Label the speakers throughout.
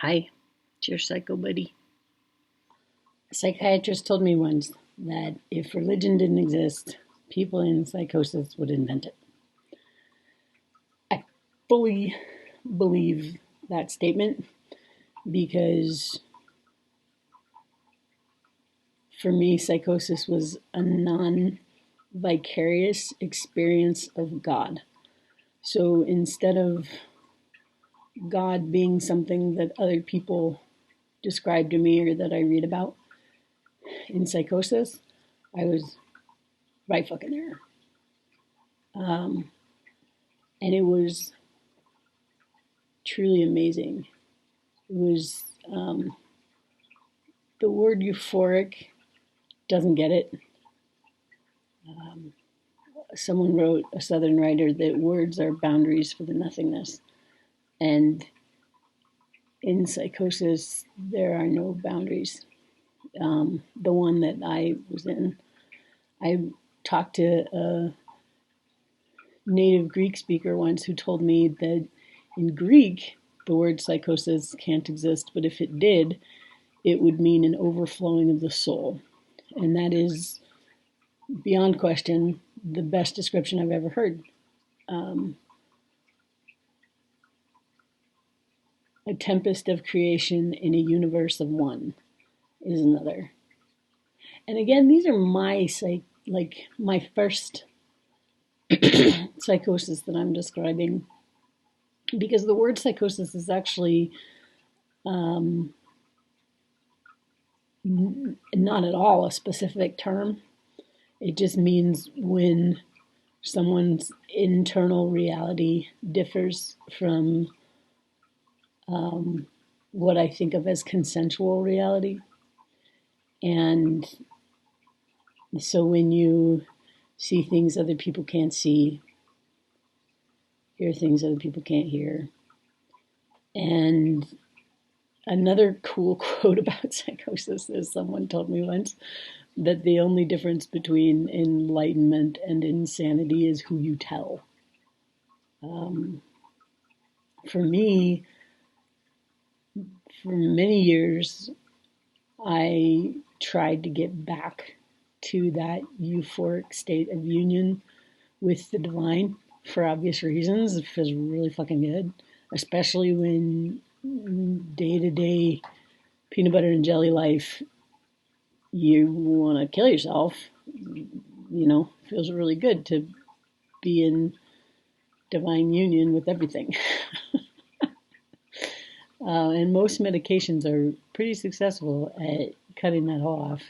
Speaker 1: Hi, it's your psycho buddy. A psychiatrist told me once that if religion didn't exist, people in psychosis would invent it. I fully believe that statement because for me, psychosis was a non vicarious experience of God. So instead of God being something that other people describe to me or that I read about in psychosis, I was right fucking there. And it was truly amazing. It was the word euphoric doesn't get it. Someone wrote, a Southern writer, that words are boundaries for the nothingness. And in psychosis, there are no boundaries. The one that I was in, I talked to a native Greek speaker once who told me that in Greek, the word psychosis can't exist, but if it did, it would mean an overflowing of the soul. And that is, beyond question, the best description I've ever heard. A tempest of creation in a universe of one is another. And again, these are my first psychosis that I'm describing, because the word psychosis is actually not at all a specific term. It just means when someone's internal reality differs from what I think of as consensual reality. And so when you see things other people can't see, hear things other people can't hear. And another cool quote about psychosis is, someone told me once that the only difference between enlightenment and insanity is who you tell. For me, for many years, I tried to get back to that euphoric state of union with the divine for obvious reasons. It feels really fucking good, especially when day to day peanut butter and jelly life, you want to kill yourself. It feels really good to be in divine union with everything. And most medications are pretty successful at cutting that off.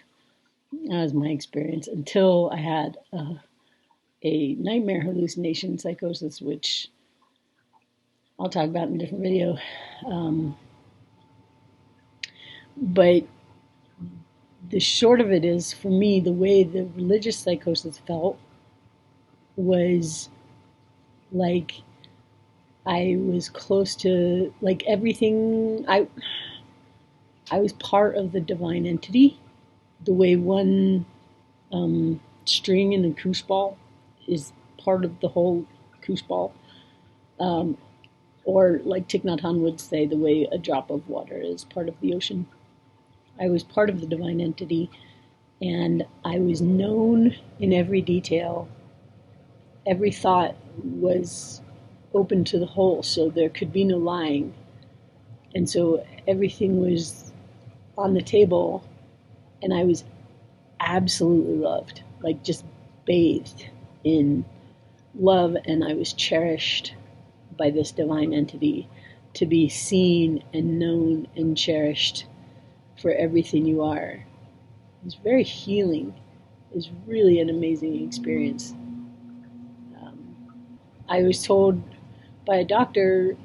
Speaker 1: That was my experience until I had a nightmare hallucination psychosis, which I'll talk about in a different video. But the short of it is, for me, the way the religious psychosis felt was like I was close to, like, everything. I was part of the divine entity, the way one string in a koosh ball is part of the whole koosh ball. Or, like Thich Nhat Hanh would say, the way a drop of water is part of the ocean. I was part of the divine entity, and I was known in every detail. Every thought was open to the whole, so there could be no lying. And so everything was on the table, and I was absolutely loved, like just bathed in love, and I was cherished by this divine entity, to be seen and known and cherished for everything you are. It was very healing. It was really an amazing experience. I was told by a doctor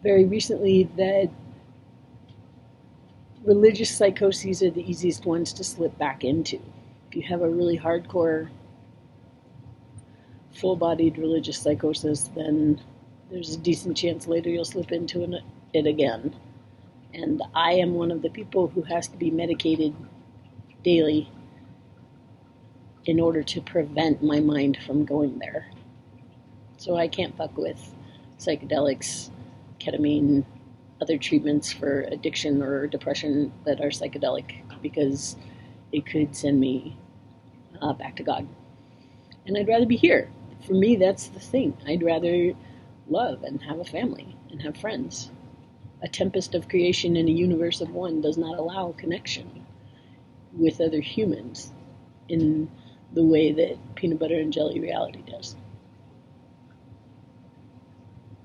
Speaker 1: very recently that religious psychoses are the easiest ones to slip back into. If you have a really hardcore, full-bodied religious psychosis, then there's a decent chance later you'll slip into it again. And I am one of the people who has to be medicated daily in order to prevent my mind from going there. So I can't fuck with psychedelics, ketamine, other treatments for addiction or depression that are psychedelic, because it could send me back to God. And I'd rather be here. For me, that's the thing. I'd rather love and have a family and have friends. A tempest of creation in a universe of one does not allow connection with other humans in the way that peanut butter and jelly reality does.